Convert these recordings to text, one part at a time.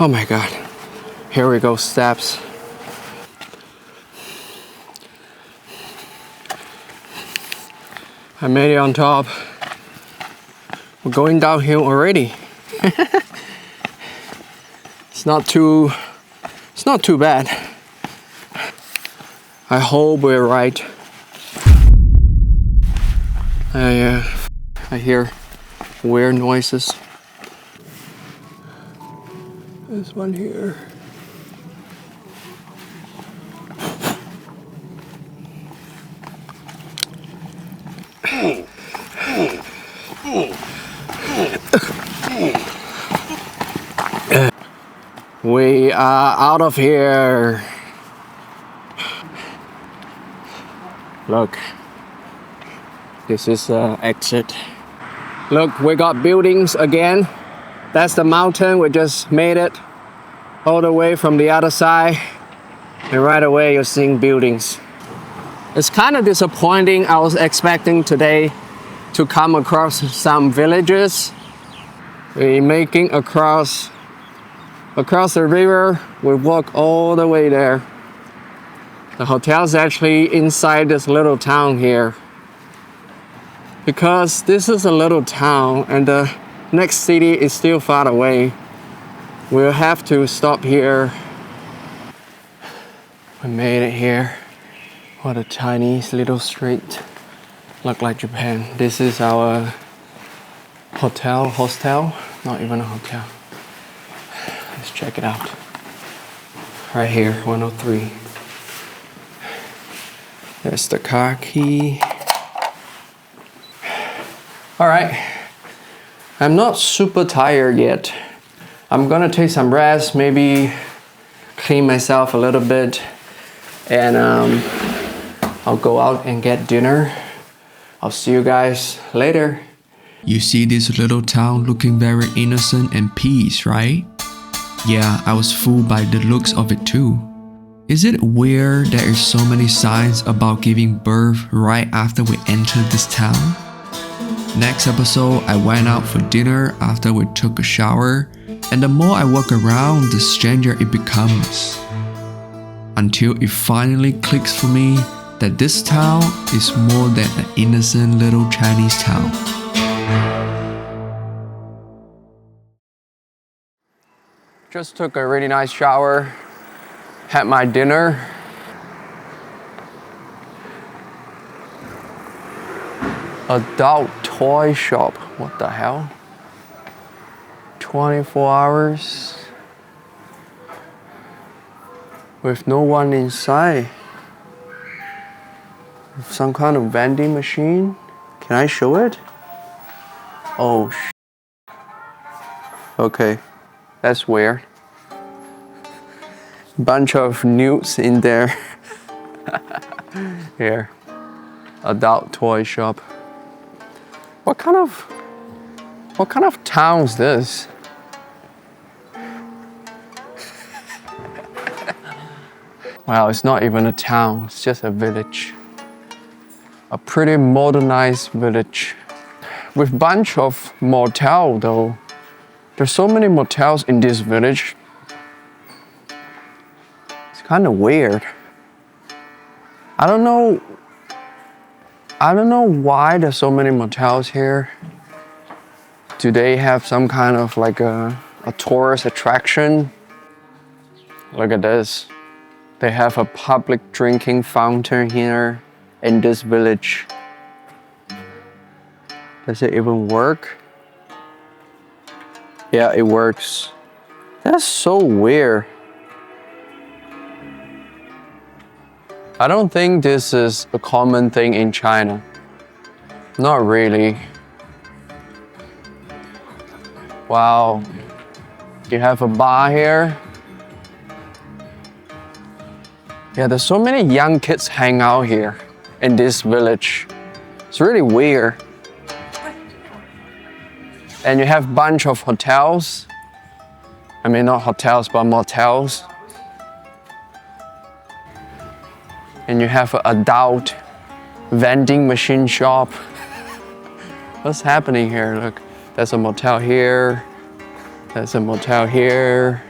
Oh my God. Here we go, steps. I made it on top. We're going downhill already. It's not too bad. I hope we're right. I hear weird noises. There's one here. We are out of here. Look, this is exit. Look, we got buildings again. That's the mountain. We just made it all the way from the other side. And right away you're seeing buildings. It's kind of disappointing. I was expecting today to come across some villages. We're making across the river. We walk all the way there. The hotel's actually inside this little town here. Because this is a little town and the next city is still far away, we'll have to stop here. We made it here. What a tiny little street. Look like Japan. This is our hostel, not even a hotel. Let's check it out. Right here, 103. There's the car key. All right, I'm not super tired yet. I'm gonna take some rest, maybe clean myself a little bit, and I'll go out and get dinner. I'll see you guys later. You see this little town looking very innocent and peace, right? Yeah, I was fooled by the looks of it too. Is it weird there is so many signs about giving birth right after we entered this town? Next episode, I went out for dinner after we took a shower, and the more I walk around, the stranger it becomes. Until it finally clicks for me that this town is more than an innocent little Chinese town. Just took a really nice shower, had my dinner. Adult toy shop, what the hell? 24 hours with no one inside. Some kind of vending machine. Can I show it? Oh, okay, that's weird. Bunch of nudes in there. Here, adult toy shop. What kind of town is this? Wow, it's not even a town, it's just a village. A pretty modernized village. With bunch of motel though. There's so many motels in this village. It's kind of weird. I don't know why there's so many motels here. Do they have some kind of like a tourist attraction? Look at this. They have a public drinking fountain here in this village. Does it even work? Yeah, it works. That's so weird. I don't think this is a common thing in China. Not really. Wow. You have a bar here. Yeah, there's so many young kids hang out here in this village. It's really weird. And you have a bunch of hotels. I mean, not hotels, but motels. And you have an adult vending machine shop. What's happening here? Look, there's a motel here. There's a motel here.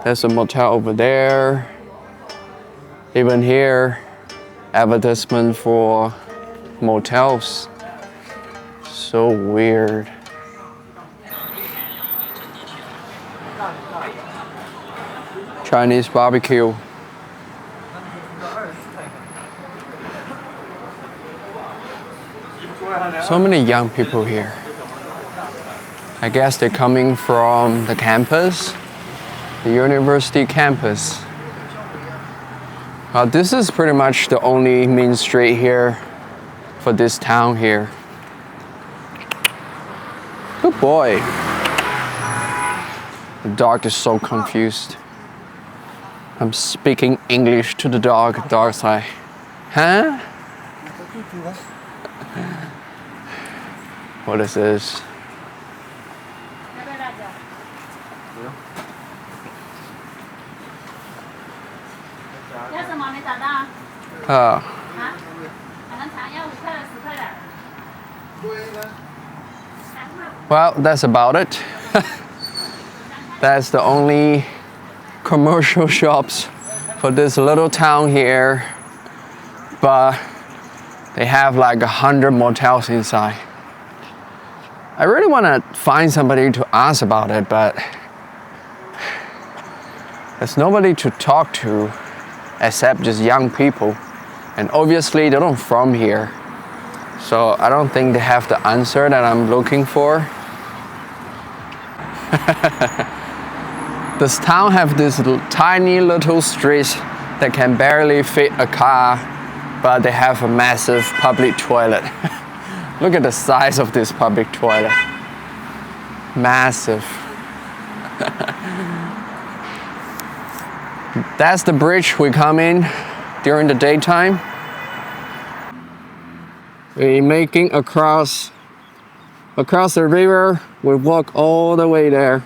There's a motel over there. Even here, advertisement for motels. So weird. Chinese barbecue. So many young people here. I guess they're coming from the campus, the university campus. This is pretty much the only main street here for this town here. Good boy. The dog is so confused. I'm speaking English to the dog. The dog's like, huh? What is this? Well, that's about it. That's the only commercial shops for this little town here. But they have like 100 motels inside. I really want to find somebody to ask about it, but there's nobody to talk to except just young people. And obviously they don't from here. So I don't think they have the answer that I'm looking for. This town have this tiny little streets that can barely fit a car, but they have a massive public toilet. Look at the size of this public toilet. Massive. That's the bridge we come in during the daytime. We're making across the river. We walk all the way there.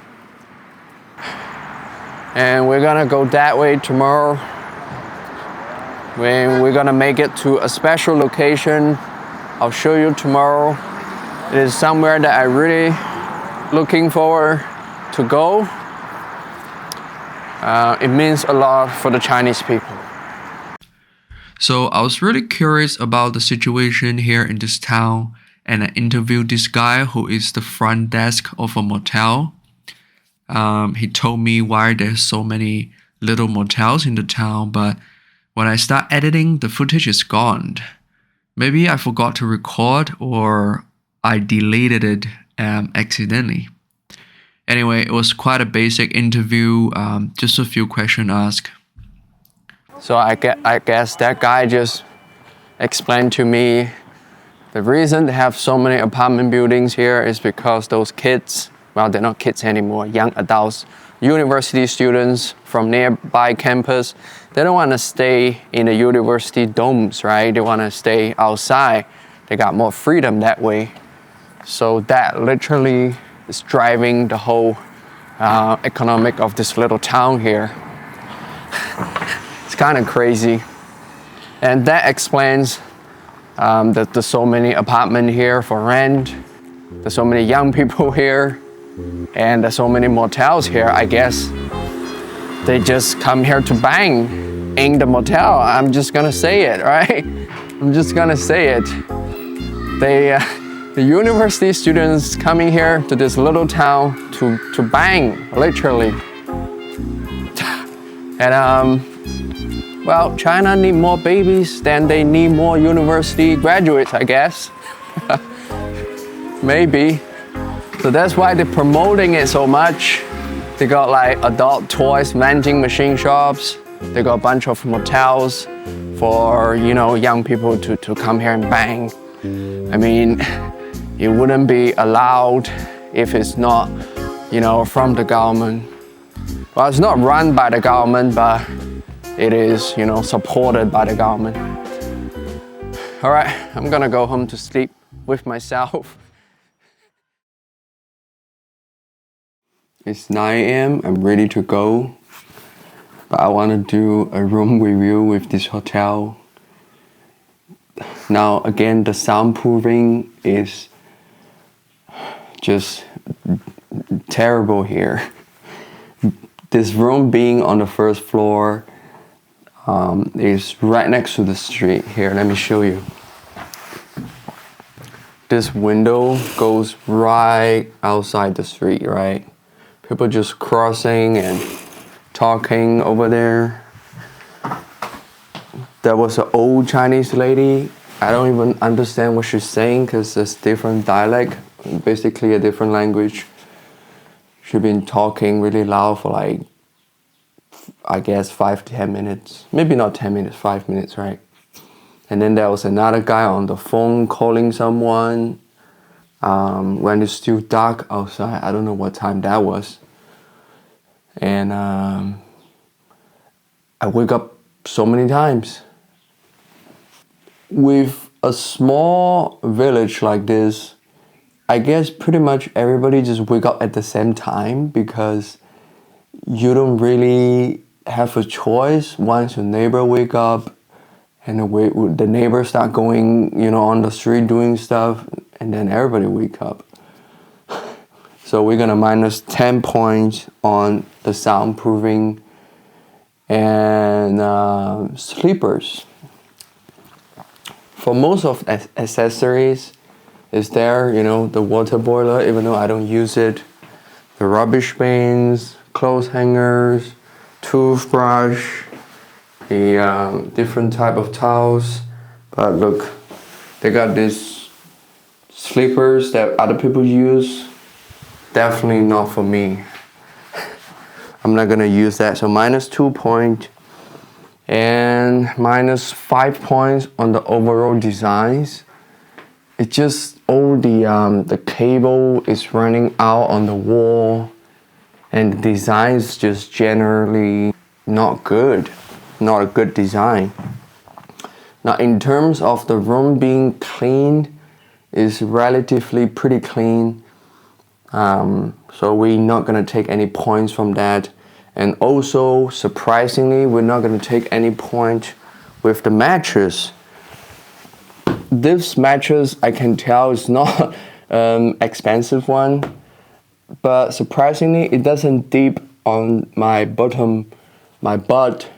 And we're gonna go that way tomorrow. When we're gonna make it to a special location, I'll show you tomorrow. It is somewhere that I really looking forward to go. It means a lot for the Chinese people. So I was really curious about the situation here in this town, and I interviewed this guy who is the front desk of a motel. He told me why there's so many little motels in the town, but when I start editing, the footage is gone. Maybe I forgot to record or I deleted it accidentally. Anyway, it was quite a basic interview, just a few questions asked. So I guess that guy just explained to me the reason they have so many apartment buildings here is because those kids, well, they're not kids anymore, young adults, university students from nearby campus, they don't want to stay in the university domes, right? They want to stay outside. They got more freedom that way. So that literally is driving the whole economic of this little town here. It's kind of crazy. And that explains that there's so many apartments here for rent. There's so many young people here. And there's so many motels here. I guess they just come here to bang in the motel. I'm just gonna say it, right? I'm just gonna say it. The university students coming here to this little town to bang, literally. And well, China need more babies than they need more university graduates, I guess. Maybe. So that's why they're promoting it so much. They got like adult toys vending machine shops. They got a bunch of motels for, you know, young people to come here and bang. I mean, it wouldn't be allowed if it's not, you know, from the government. Well, it's not run by the government, but it is, you know, supported by the government. All right, I'm gonna go home to sleep with myself. It's 9 a.m. I'm ready to go, but I want to do a room review with this hotel. Now again, the soundproofing is just terrible here. This room being on the first floor is right next to the street. Here, let me show you. This window goes right outside the street, right? People just crossing and talking over there. There was an old Chinese lady. I don't even understand what she's saying because it's different dialect, basically a different language. She's been talking really loud for like, I guess 5 to 10 minutes. Maybe not 10 minutes, 5 minutes, right? And then there was another guy on the phone calling someone when it's still dark outside. I don't know what time that was. And I wake up so many times. With a small village like this, I guess pretty much everybody just wake up at the same time because you don't really have a choice. Once your neighbor wake up and the neighbors start going, on the street doing stuff, and then everybody wake up. So we're gonna minus 10 points on the soundproofing and sleepers. For most of accessories, is there, the water boiler, even though I don't use it, the rubbish bins, clothes hangers, toothbrush, the different type of towels. But look, they got these sleepers that other people use. Definitely not for me. I'm not gonna use that. So minus 2 points and minus 5 points on the overall designs. It's just all the cable is running out on the wall, and the design is just generally not good. Not a good design. Now in terms of the room being clean, is relatively pretty clean. So we're not gonna take any points from that. And also, surprisingly, we're not gonna take any point with the mattress. This mattress, I can tell, is not expensive one, but surprisingly, it doesn't dip on my butt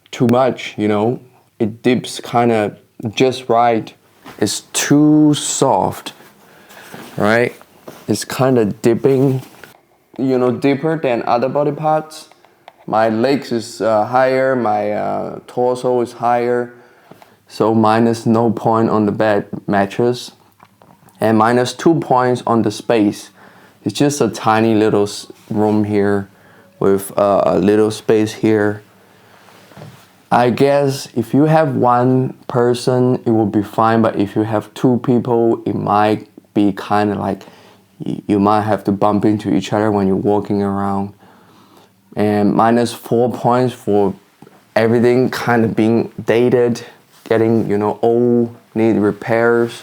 too much, It dips kind of just right. It's too soft, right? It's kind of dipping, deeper than other body parts. My legs is higher, my torso is higher. So minus no point on the bed mattress. And minus 2 points on the space. It's just a tiny little room here with a little space here. I guess if you have one person, it will be fine. But if you have two people, it might be kind of like you might have to bump into each other when you're walking around. And minus 4 points for everything kind of being dated, getting, old, need repairs.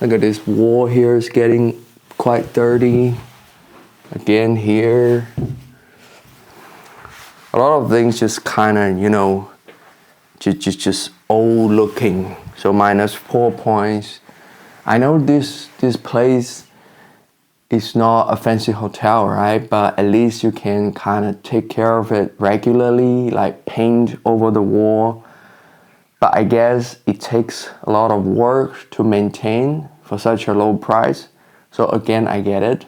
Look at this wall here is getting quite dirty. Again here. A lot of things just kind of, just old looking. So minus 4 points. I know this place is not a fancy hotel, right? But at least you can kind of take care of it regularly, like paint over the wall. But I guess it takes a lot of work to maintain for such a low price. So again, I get it.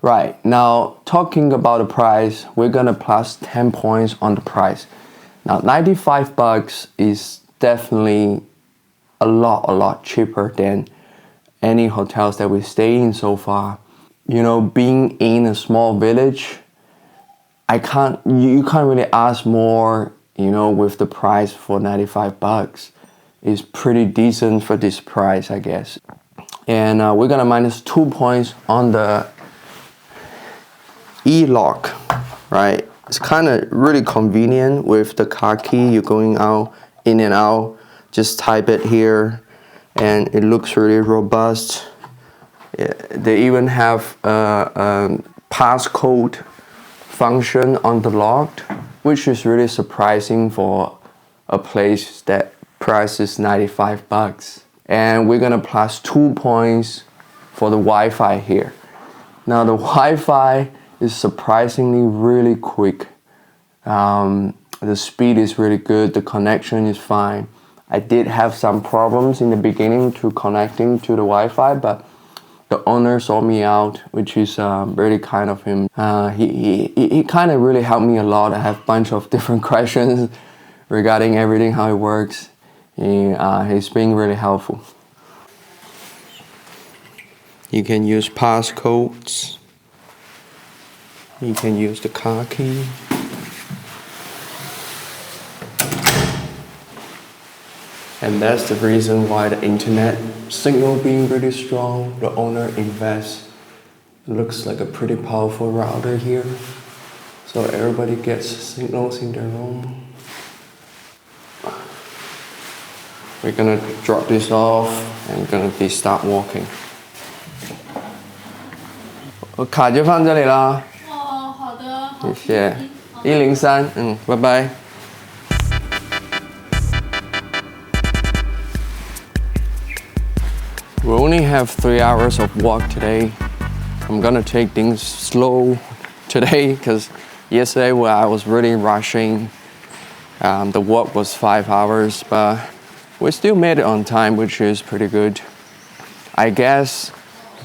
Right, now talking about the price, we're gonna plus 10 points on the price. Now $95 is definitely a lot cheaper than any hotels that we stay in so far. Being in a small village, you can't really ask more, with the price for $95. It's pretty decent for this price, I guess. And we're gonna minus 2 points on the e-lock, right? It's kind of really convenient with the car key. You're going out, in and out, just type it here, and it looks really robust. They even have a passcode function on the lock, which is really surprising for a place that prices $95. And we're gonna plus 2 points for the Wi-Fi here. Now the Wi-Fi is surprisingly really quick. The speed is really good. The connection is fine. I did have some problems in the beginning to connecting to the Wi-Fi, but the owner saw me out, which is really kind of him. He kind of really helped me a lot. I have a bunch of different questions regarding everything, how it works. He's being really helpful. You can use passcodes. You can use the car key. And that's the reason why the internet signal being really strong. The owner invests. Looks like a pretty powerful router here. So everybody gets signals in their room. We're gonna drop this off and gonna start walking. 我卡就放这里啦。哦，好的，谢谢。103，拜拜。We only have 3 hours of walk today. I'm gonna take things slow today because yesterday I was really rushing. The walk was 5 hours, but we still made it on time, which is pretty good. I guess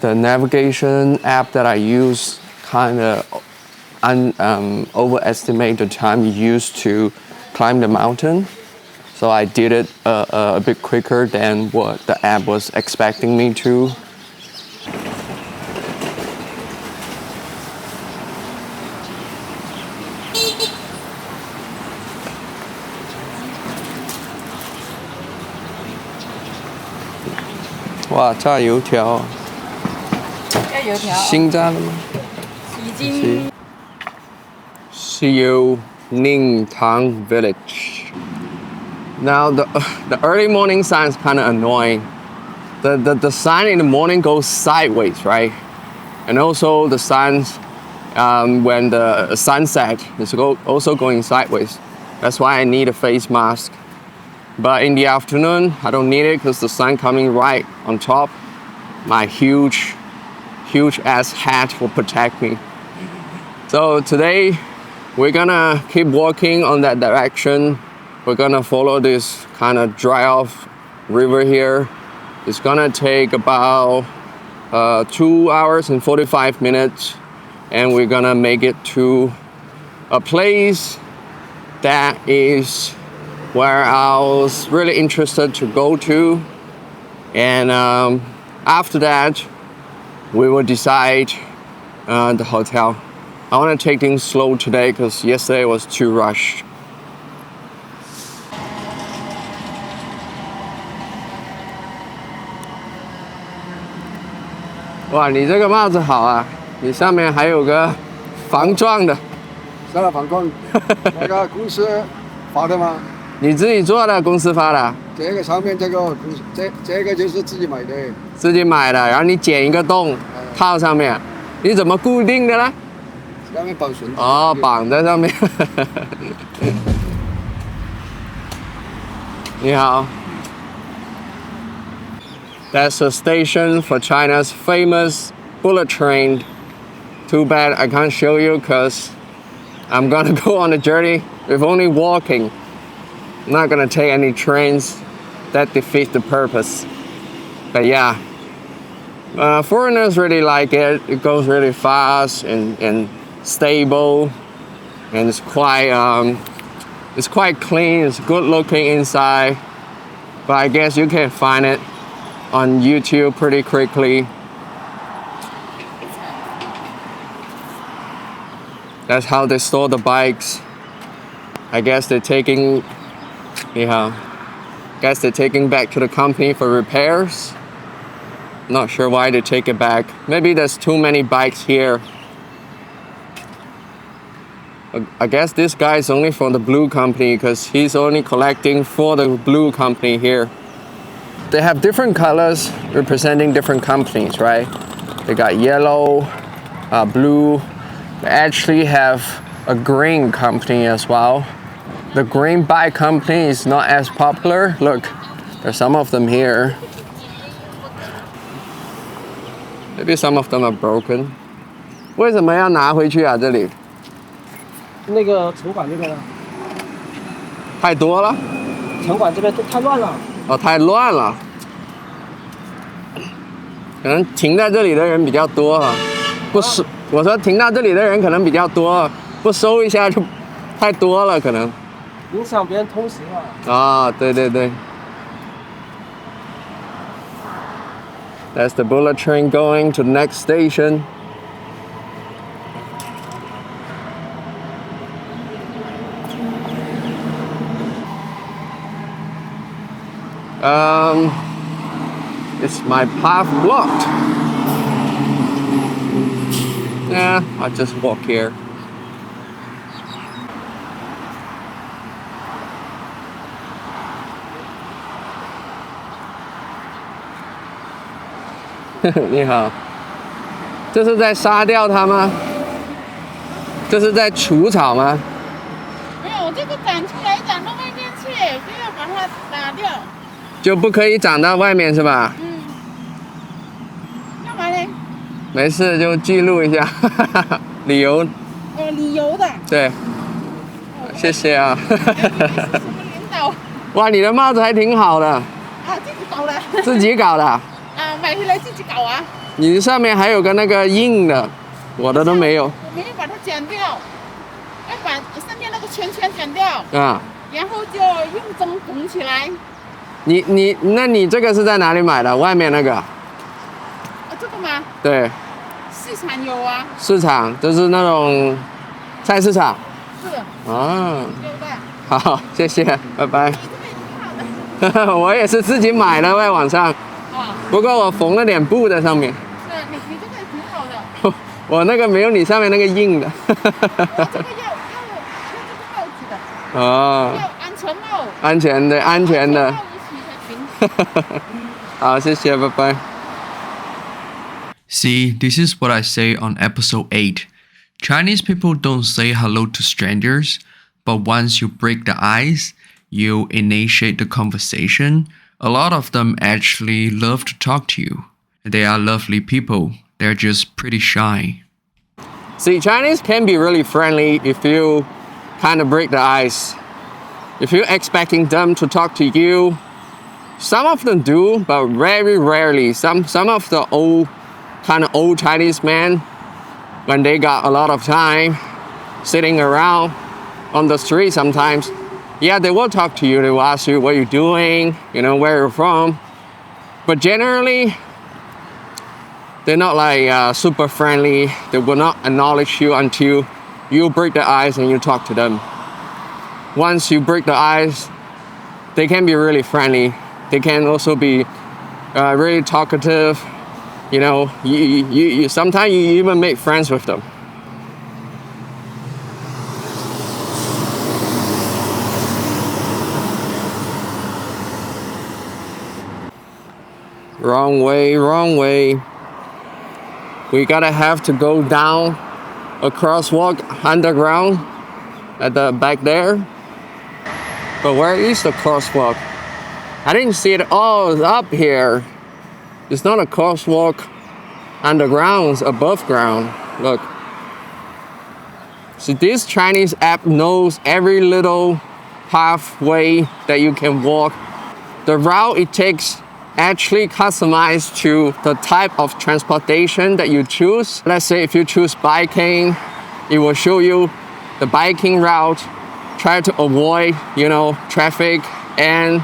the navigation app that I use kind of overestimate the time used to climb the mountain. So I did it a bit quicker than what the app was expecting me to. Wow, 炸油条。要油条。新炸的吗？已经。See you, Ningtang Village. Now the early morning sign is kind of annoying. The sign in the morning goes sideways, right? And also the signs when the sunset is also going sideways. That's why I need a face mask. But in the afternoon, I don't need it because the sun coming right on top. My huge ass hat will protect me. So today, we're gonna keep walking on that direction. We're gonna follow this kind of dry off river here. It's gonna take about 2 hours and 45 minutes. And we're gonna make it to a place that is where I was really interested to go to. And after that, we will decide the hotel. I want to take things slow today because yesterday was too rushed. 哇，你这个帽子好啊！你上面还有个防撞的。是了，防撞，那个公司发的吗？你自己做的，公司发的？这个上面这个公司，这个就是自己买的。自己买的，然后你剪一个洞套上面，你怎么固定的呢？上面绑绳子。哦，绑在上面。你好。That's a station for China's famous bullet train. Too bad I can't show you because I'm gonna go on a journey with only walking. I'm not gonna take any trains. That defeats the purpose. But yeah, foreigners really like it. It goes really fast and stable, and it's quite clean. It's good looking inside. But I guess you can find it on YouTube pretty quickly. That's how they store the bikes. I guess they're taking back to the company for repairs. Not sure why they take it back. Maybe there's too many bikes here. I guess this guy is only from the blue company because he's only collecting for the blue company here. They have different colors representing different companies, right? They got yellow, blue. They actually have a green company as well. The green bike company is not as popular. Look, there's some of them here. Maybe some of them are broken. 为什么要拿回去啊？这里？那个城管这边呢？太多了。城管这边都太乱了。哦，太乱了。可能停在这里的人比较多啊，不收。我说停到这里的人可能比较多，不收一下就太多了，可能。影响别人通行啊。啊，对对对。That's the bullet train going to the next station. Is my path blocked? Yeah, I'll just walk here.你好，这是在杀掉它吗？这是在除草吗？没有，这个长出来长到外面去，就要把它打掉。就不可以长到外面是吧？嗯。干嘛呢？没事，就记录一下，理由。哦，理由的。对。谢谢啊。是什么领导？哇，你的帽子还挺好的。啊，自己搞的。自己搞的。啊，买回来自己搞啊。你上面还有个那个印的，我的都没有。我没有把它剪掉，要把上面那个圈圈剪掉。啊。然后就用针缝起来。那你这个是在哪里买的？外面那个？这个吗？对。市场有啊。市场就是那种菜市场。是。啊。有的。好，谢谢，拜拜。你这个也挺好的。我也是自己买的，在网上。啊。不过我缝了点布在上面。是，你这个也挺好的。我那个没有你上面那个印的。我这个要这个帽子的。哦。要安全帽。安全的，安全的。好，谢谢，拜拜。 See, this is what I say on episode 8. Chinese people don't say hello to strangers, but once you break the ice, you initiate the conversation. A lot of them actually love to talk to you. They are lovely people. They're just pretty shy. See, Chinese can be really friendly if you kind of break the ice. If you're expecting them to talk to you, some of them do, but very rarely. Some of the old Chinese men, when they got a lot of time sitting around on the street sometimes, yeah, they will talk to you. They will ask you what you're doing, where you're from. But generally, they're not like super friendly. They will not acknowledge you until you break the ice and you talk to them. Once you break the ice, they can be really friendly. They can also be really talkative. You sometimes you even make friends with them. Wrong way, wrong way. We gotta have to go down a crosswalk underground at the back there. But where is the crosswalk? I didn't see it. Oh, it's up here. It's not a crosswalk underground, it's above ground. Look. See, this Chinese app knows every little pathway that you can walk. The route it takes actually customized to the type of transportation that you choose. Let's say if you choose biking, it will show you the biking route. Try to avoid, traffic and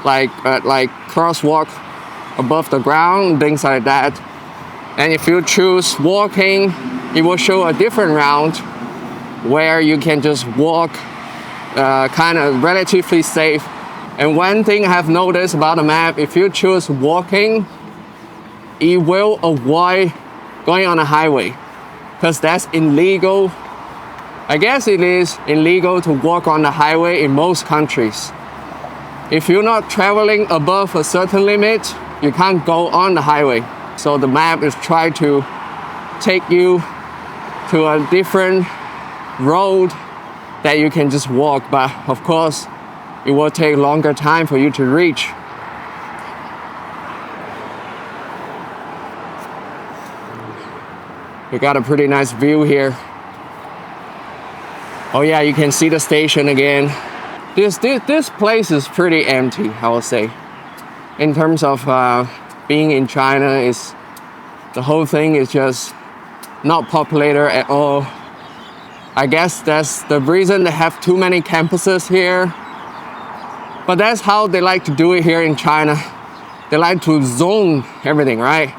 like crosswalk above the ground, things like that. And if you choose walking, it will show a different route where you can just walk kind of relatively safe. And one thing I have noticed about the map, if you choose walking, it will avoid going on a highway because that's illegal. I guess it is illegal to walk on the highway in most countries. If you're not traveling above a certain limit, you can't go on the highway. So the map is trying to take you to a different road that you can just walk, but of course, it will take longer time for you to reach. We got a pretty nice view here. Oh yeah, you can see the station again. This place is pretty empty, I would say. In terms of being in China, the whole thing is just not populated at all. I guess that's the reason they have too many campuses here. But that's how they like to do it here in China. They like to zone everything, right?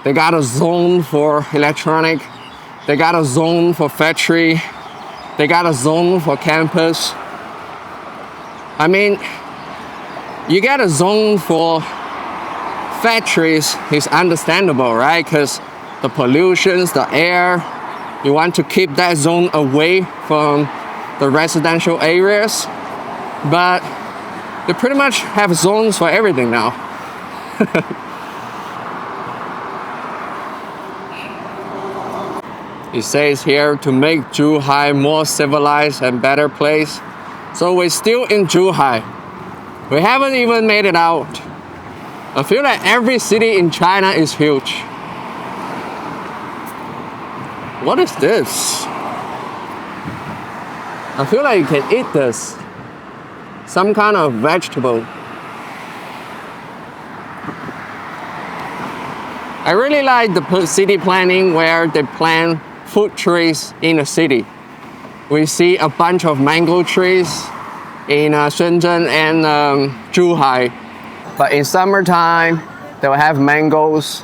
They got a zone for electronic. They got a zone for factory. They got a zone for campus. I mean, you get a zone for factories is understandable, right? Because the pollutions, the air, you want to keep that zone away from the residential areas. But they pretty much have zones for everything now. It says here to make Zhuhai more civilized and better place. So we're still in Zhuhai. We haven't even made it out. I feel like every city in China is huge. What is this? I feel like you can eat this. Some kind of vegetable. I really like the city planning where they plant fruit trees in a city. We see a bunch of mango trees in Shenzhen and Zhuhai. But in summertime, they'll have mangoes.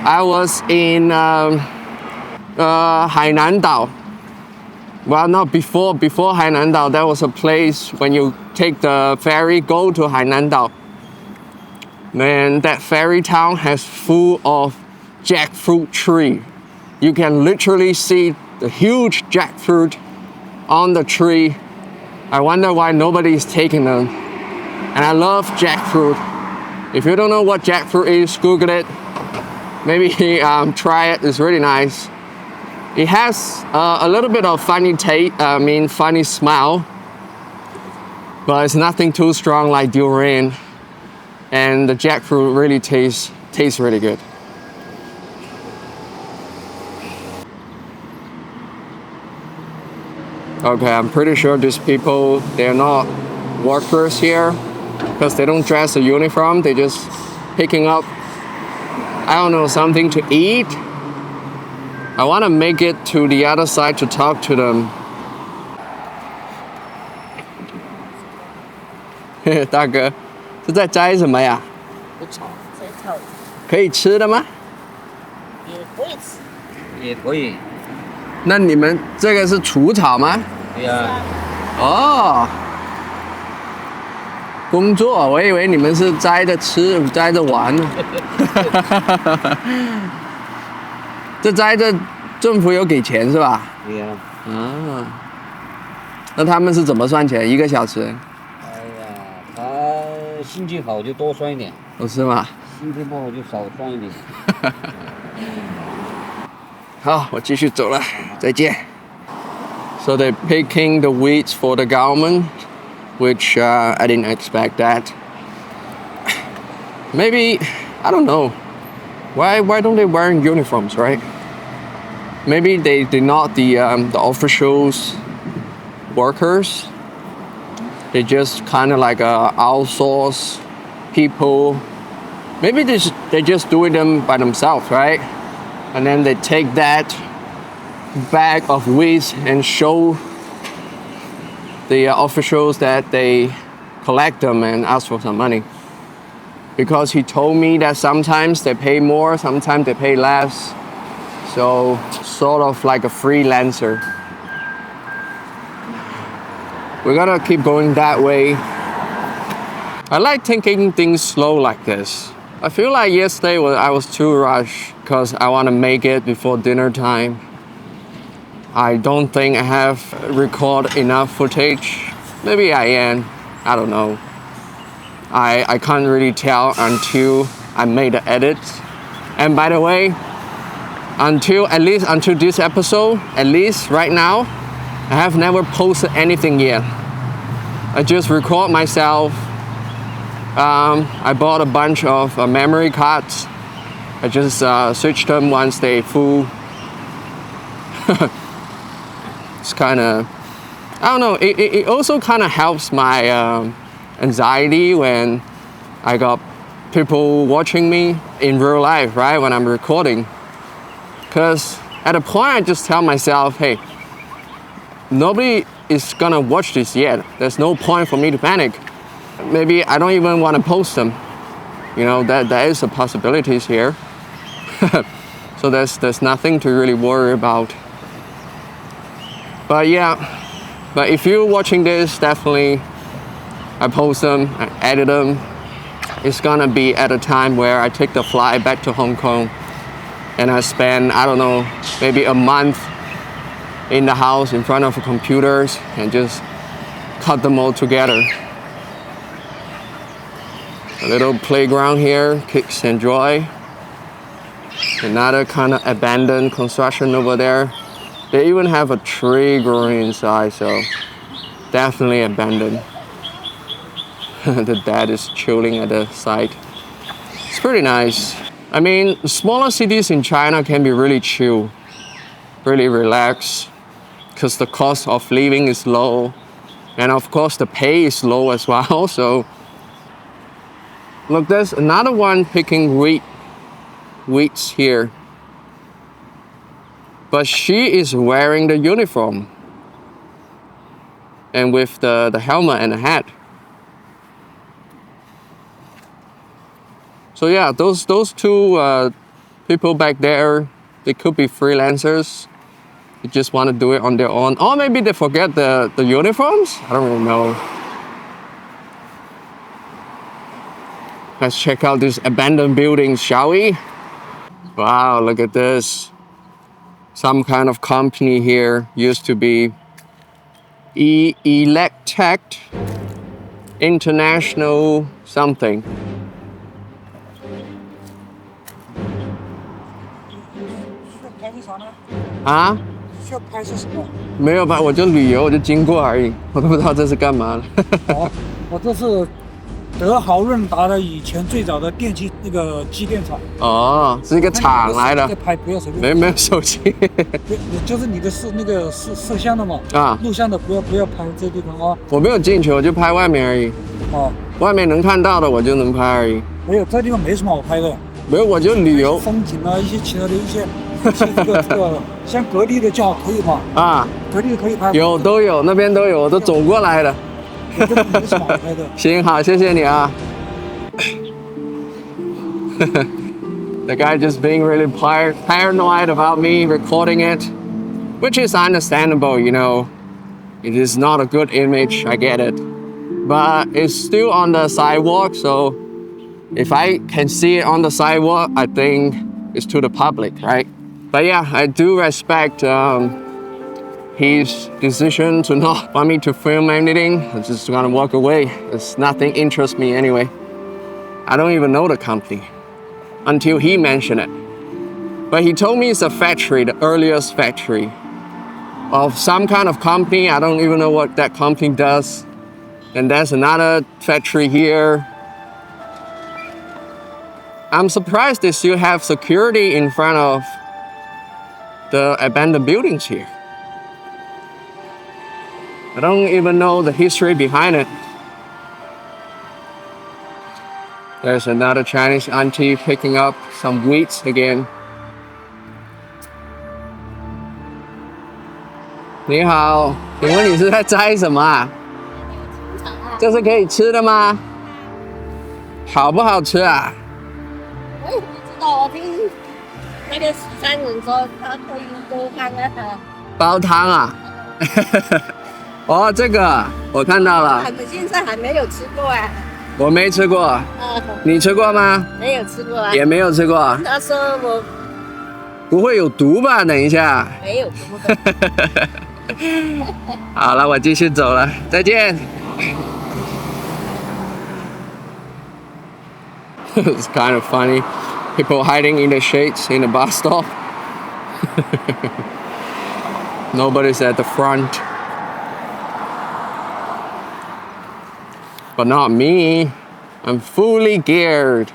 I was in Hainandao. Well, not before Hainandao, there was a place when you take the ferry, go to Hainandao. Man, that ferry town has full of jackfruit tree. You can literally see the huge jackfruit on the tree. I wonder why nobody is taking them. And I love jackfruit. If you don't know what jackfruit is, Google it. Maybe try it, it's really nice. It has a little bit of funny taste, funny smell, but it's nothing too strong like durian. And the jackfruit really tastes really good. Okay, I'm pretty sure these people, they're not workers here because they don't dress a uniform. They're just picking up, I don't know, something to eat. I want to make it to the other side to talk to them. 大哥，是在摘什么呀？不炒，再炒可以吃的吗？也可以吃。也可以。那你们这个是除草吗？对呀。哦，工作，我以为你们是摘着吃，摘着玩呢。这摘着政府有给钱是吧？对呀。啊，那他们是怎么算钱？一个小时？哎呀，他心情好就多算一点。哦，是吗？心情不好就少算一点。好，我继续走了，再见。So they're picking the weeds for the government, which I didn't expect that. Maybe, I don't know. Why don't they wear uniforms, right? Maybe they're not the officials workers. They just kind of like outsource people. Maybe they're just doing them by themselves, right? And then they take that bag of weeds and show the officials that they collect them and ask for some money. Because he told me that sometimes they pay more, sometimes they pay less. So, sort of like a freelancer. We're gonna keep going that way. I like taking things slow like this. I feel like yesterday I was too rushed because I want to make it before dinner time. I don't think I have recorded enough footage. Maybe I am, I don't know. I can't really tell until I made the edits. And by the way, at least until this episode, at least right now, I have never posted anything yet. I just record myself. I bought a bunch of memory cards. I just switched them once they full. It's kind of, I don't know, it also kind of helps my anxiety when I got people watching me in real life, right, when I'm recording. Because at a point I just tell myself, hey, nobody is gonna watch this yet. There's no point for me to panic. Maybe I don't even want to post them. You know, there is a possibilities here. So there's nothing to really worry about. But yeah, but if you're watching this, definitely I post them, I edit them. It's gonna be at a time where I take the flight back to Hong Kong and I spend, I don't know, maybe a month in the house in front of computers and just cut them all together. A little playground here, kids enjoy. Another kind of abandoned construction over there. They even have a tree growing inside, so definitely abandoned. The dad is chilling at the side. It's pretty nice. I mean, smaller cities in China can be really chill, really relaxed, because the cost of living is low, and of course the pay is low as well. So look, there's another one picking wheats here, but she is wearing the uniform and with the helmet and the hat. So yeah, those two people back there, they could be freelancers. They just want to do it on their own, or maybe they forget the uniforms. I don't really know. Let's check out these abandoned buildings, shall we? Wow, look at this. Some kind of company here used to be Electech International something. 啊？需要拍摄什么？没有吧，我就旅游，我就经过而已，我都不知道这是干嘛的。哦，我这是德豪润达的以前最早的电器那个机电厂。哦，是一个厂来的。在拍不要随便。没有手机。就是你的摄像的嘛。啊。录像的不要拍这地方啊。我没有进去，我就拍外面而已。哦。外面能看到的我就能拍而已。没有，这地方没什么好拍的。没有，我就旅游。风景啊，一些其他的一些这个像隔离的就好可以吗？啊，隔离的可以拍。有都有，那边都有，我都走过来的。没什么好拍的。行，好，谢谢你啊。The guy just being really paranoid about me recording it, which is understandable, you know. It is not a good image, I get it. But it's still on the sidewalk, so if I can see it on the sidewalk, I think it's to the public, right? But yeah, I do respect his decision to not want me to film anything. I'm just gonna walk away. It's nothing interests me anyway. I don't even know the company until he mentioned it. But he told me it's a factory, the earliest factory of some kind of company. I don't even know what that company does. And there's another factory here. I'm surprised they still have security in front of the abandoned buildings here. I don't even know the history behind it. There's another Chinese auntie picking up some wheats again. 你好，请问你是在摘什么啊？这是可以吃的吗？好不好吃啊？我也不知道，我听那个西餐人说他可以煲汤啊。煲汤啊？哦，这个我看到了。我现在还没有吃过啊。我没吃过。你吃过吗？没有吃过啊。也没有吃过。他说我不会有毒吧？等一下。没有毒的。好了，我继续走了，再见。It's kind of funny. People hiding in the shades in the bus stop. Nobody's at the front. But not me. I'm fully geared.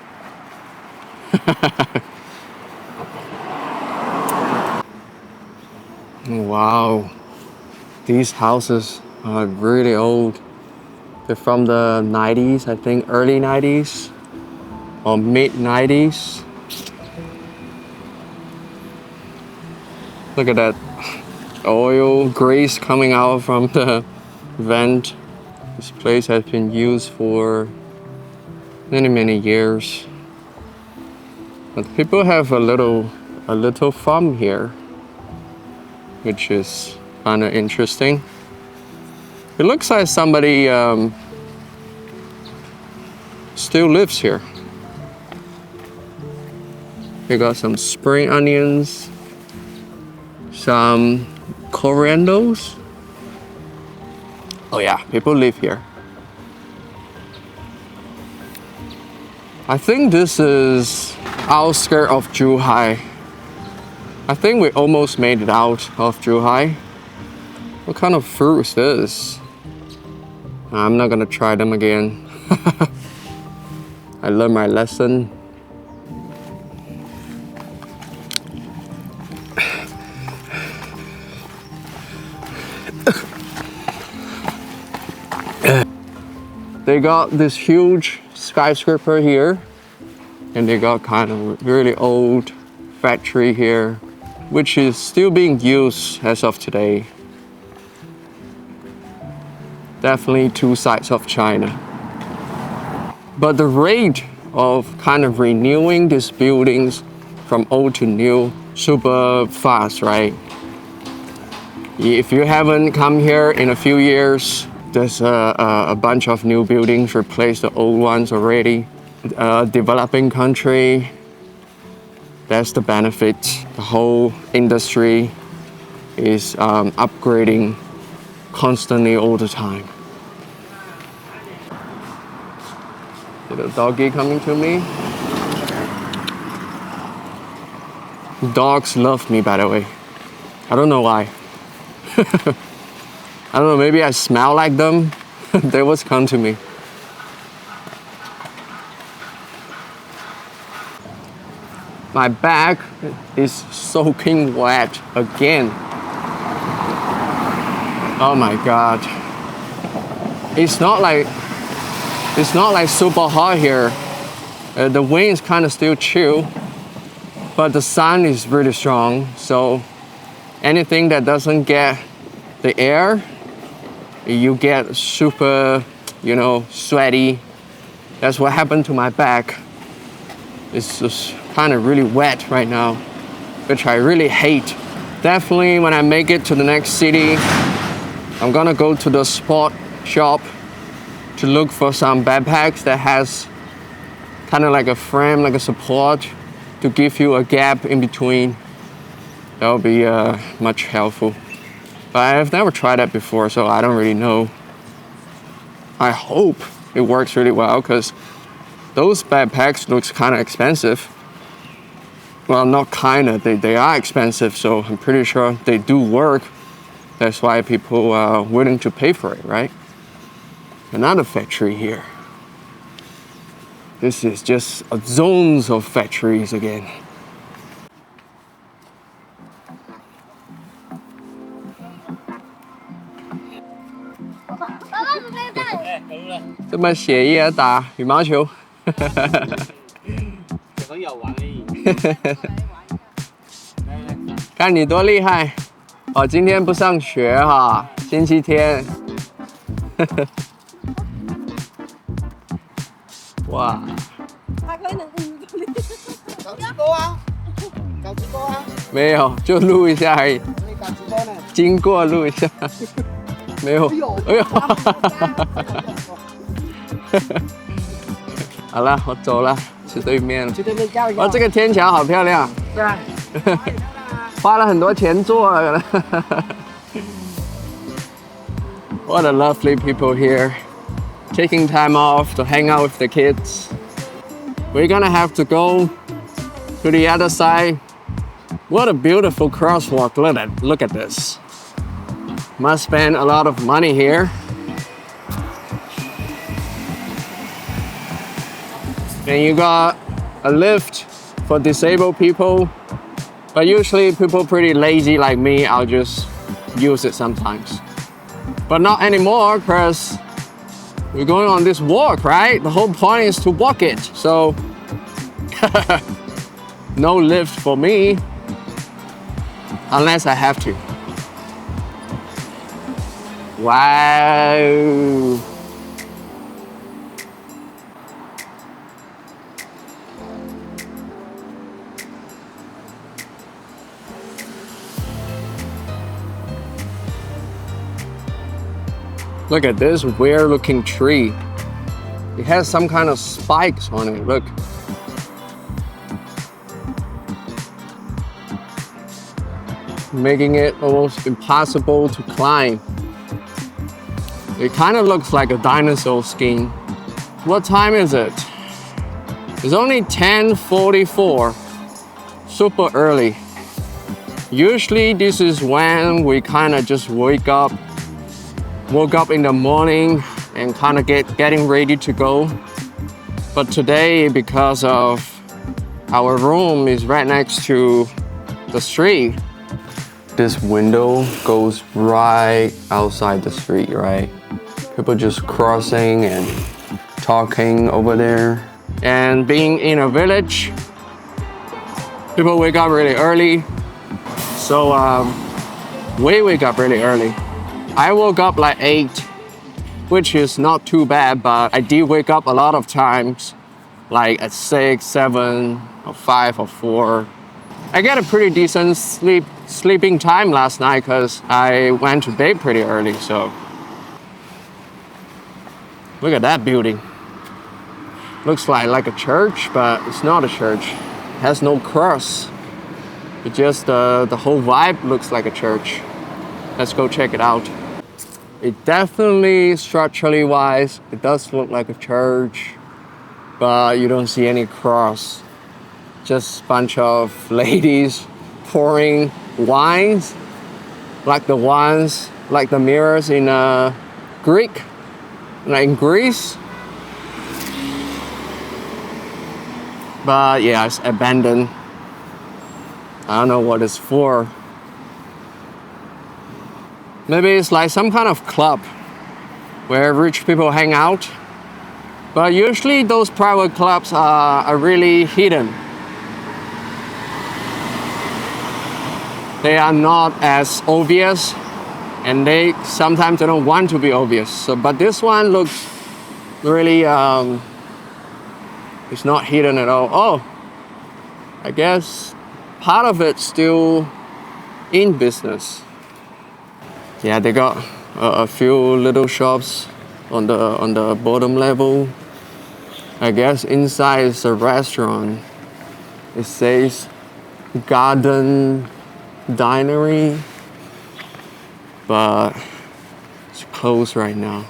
Wow, these houses are really old. They're from the 90s, I think, early 90s or mid 90s. Look at that oil grease coming out from the vent. This place has been used for many years. But people have a little farm here, which is kind of interesting. It looks like somebody still lives here. We got some spring onions, some corianders. Oh yeah, people live here. I think this is outskirts of Zhuhai. I think we almost made it out of Zhuhai. What kind of fruit is this? I'm not gonna try them again. I learned my lesson. They got this huge skyscraper here, and they got kind of really old factory here, which is still being used as of today. Definitely two sides of China. But the rate of kind of renewing these buildings from old to new, super fast, right? If you haven't come here in a few years, there's a bunch of new buildings replace the old ones already. Developing country, that's the benefit. The whole industry is upgrading constantly all the time. Little doggy coming to me. Dogs love me, by the way. I don't know why. I don't know, maybe I smell like them. They always come to me. My bag is soaking wet again. Oh my God. It's not like super hot here. The wind is kind of still chill, but the sun is really strong. So anything that doesn't get the air, you get super, sweaty. That's what happened to my back. It's just kind of really wet right now, which I really hate. Definitely when I make it to the next city, I'm gonna go to the sport shop to look for some backpacks that has kind of like a frame, like a support to give you a gap in between. That will be much helpful. But I've never tried that before, so I don't really know. I hope it works really well, because those backpacks looks kind of expensive. Well, not kind of, they are expensive, so I'm pretty sure they do work. That's why people are willing to pay for it, right? Another factory here. This is just zones of factories again.这么写意啊，打羽毛球。小朋友玩而已。看你多厉害！哦，今天不上学哈，星期天。哇！他可能搞直播啊？搞直播啊？没有，就录一下而已。你搞直播呢？经过录一下。没有。哎呦！好了，我走了，去对面了。去对面叫一个。哦，这个天桥好漂亮。对啊。花了很多钱做了。What a lovely people here. Taking time off to hang out with the kids. We're gonna have to go to the other side. What a beautiful crosswalk. Look at this. Must spend a lot of money here. And you got a lift for disabled people. But usually people pretty lazy like me, I'll just use it sometimes. But not anymore because we're going on this walk, right? The whole point is to walk it. So no lift for me unless I have to. Wow. Look at this weird looking tree. It has some kind of spikes on it, look. Making it almost impossible to climb. It kind of looks like a dinosaur skin. What time is it? It's only 10:44. Super early. Usually this is when we kind of just woke up in the morning and kind of getting ready to go. But today, because of our room is right next to the street, this window goes right outside the street, right? People just crossing and talking over there. And being in a village, people wake up really early. So we wake up really early. I woke up like 8, which is not too bad, but I did wake up a lot of times, like at 6, 7, or 5, or 4. I get a pretty decent sleeping time last night because I went to bed pretty early, so. Look at that building. Looks like a church, but it's not a church. It has no cross. It just, the whole vibe looks like a church. Let's go check it out. It definitely, structurally wise, it does look like a church, but you don't see any cross. Just a bunch of ladies pouring wines, like the ones, like the mirrors in Greek, like in Greece. But yeah, it's abandoned. I don't know what it's for. Maybe it's like some kind of club where rich people hang out. But usually those private clubs are really hidden. They are not as obvious, and sometimes they don't want to be obvious. So, but this one looks really, it's not hidden at all. Oh, I guess part of it's still in business. Yeah, they got a few little shops on the bottom level. I guess inside is a restaurant. It says Garden Dinery, but it's closed right now.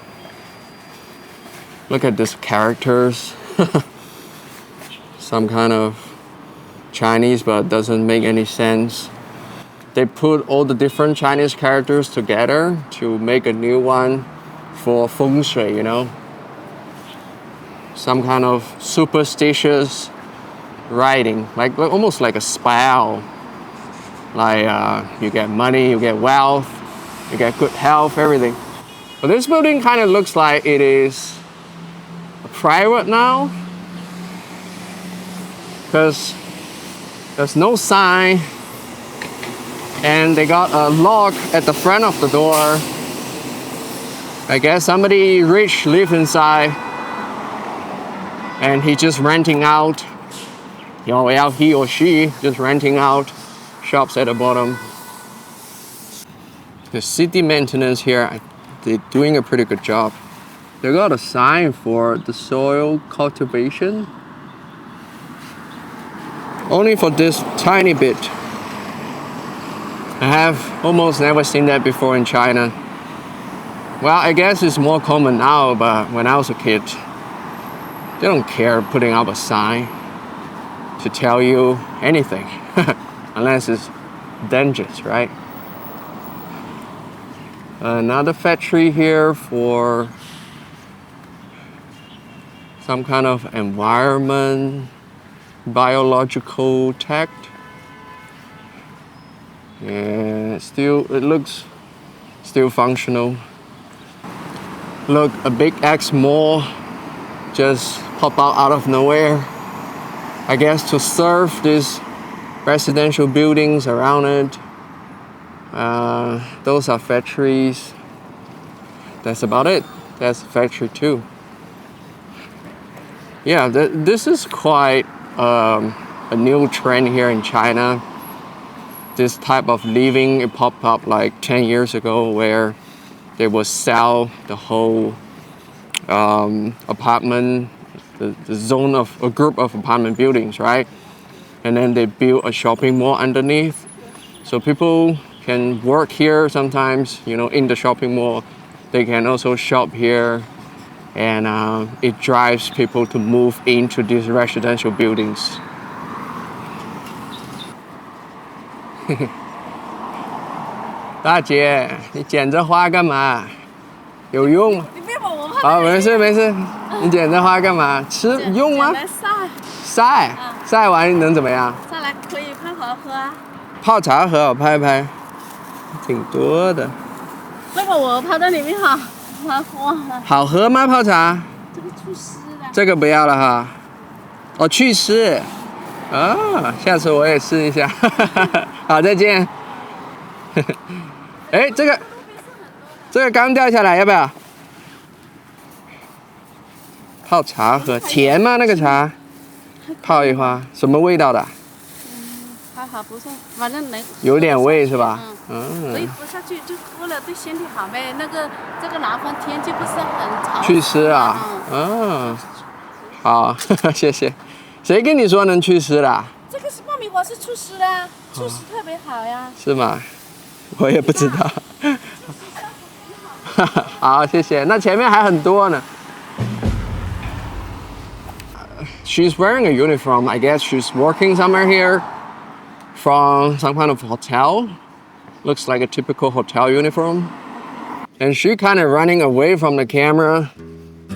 Look at these characters. Some kind of Chinese, but doesn't make any sense. They put all the different Chinese characters together to make a new one for feng shui, you know? Some kind of superstitious writing, like almost like a spell. Like you get money, you get wealth, you get good health, everything. But this building kind of looks like it is private now, because there's no sign. And they got a lock at the front of the door. I guess somebody rich live inside and he just renting out, he or she just renting out shops at the bottom. The city maintenance here, they're doing a pretty good job. They got a sign for the soil cultivation. Only for this tiny bit. I have almost never seen that before in China. Well, I guess it's more common now, but when I was a kid, they don't care putting up a sign to tell you anything, unless it's dangerous, right? Another factory here for some kind of environment, biological tech. And it looks still functional. Look, a big X mall just pop out of nowhere. I guess to serve these residential buildings around it. Those are factories. That's about it. That's factory too. Yeah, this is quite a new trend here in China. This type of living, it popped up like 10 years ago, where they would sell the whole apartment, the zone of a group of apartment buildings, right? And then they build a shopping mall underneath. So people can work here sometimes, in the shopping mall. They can also shop here. And it drives people to move into these residential buildings. 大姐，你剪这花干嘛？有用吗？你别把我好，没事没事。你剪这花干嘛？吃用吗？晒。晒完能怎么样？再来可以泡茶喝啊。泡茶喝，我拍一拍，挺多的。那个我泡在里面好，好喝吗？泡茶？这个祛湿的。这个不要了哈。哦，祛湿。哦，下次我也试一下。好，再见。哎，这个刚掉下来，要不要？泡茶喝，甜吗？那个茶？泡一花，什么味道的？还好不错，反正能。有点味是吧？所以喝下去就喝了对身体好呗。这个南方天气不是很潮。祛湿啊，好，谢谢。谁跟你说能祛湿的？这个是爆米花，是祛湿的，祛湿特别好呀。是吗？我也不知道。好，谢谢。那前面还很多呢。She's wearing a uniform. I guess she's working somewhere here from some kind of hotel. Looks like a typical hotel uniform. And she kind of running away from the camera.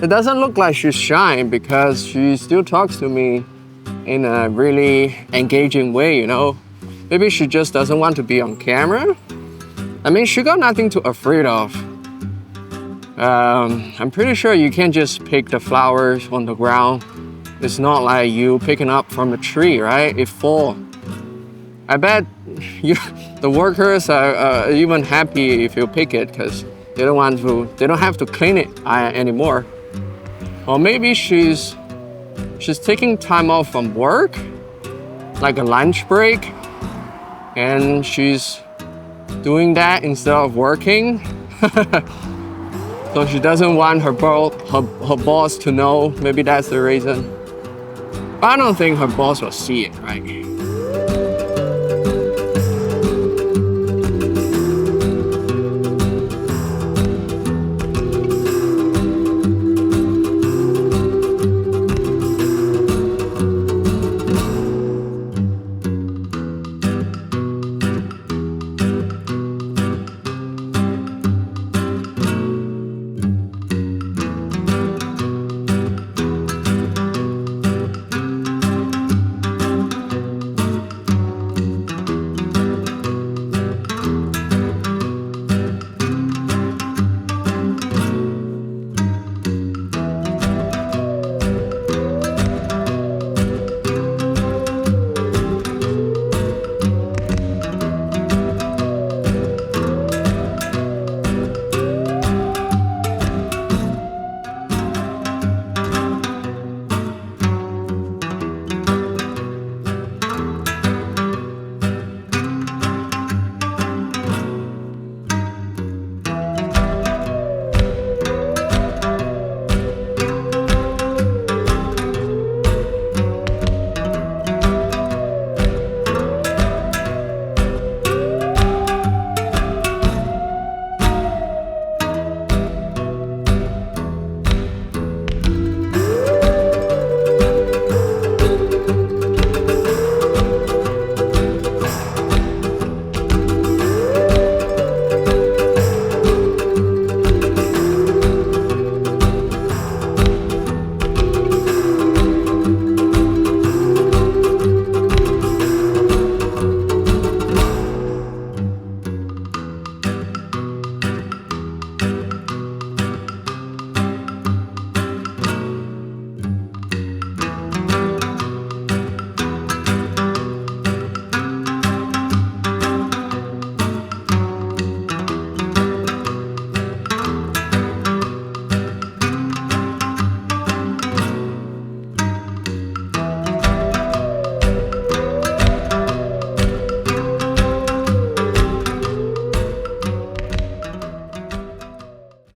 It doesn't look like she's shy because she still talks to me in a really engaging way, Maybe she just doesn't want to be on camera. I mean, she got nothing to afraid of. I'm pretty sure you can't just pick the flowers on the ground. It's not like you picking up from a tree, right? It fall. I bet the workers are even happy if you pick it because they don't have to clean it anymore. Or maybe she's taking time off from work, like a lunch break, and she's doing that instead of working. So she doesn't want her boss to know. Maybe that's the reason. But I don't think her boss will see it, right?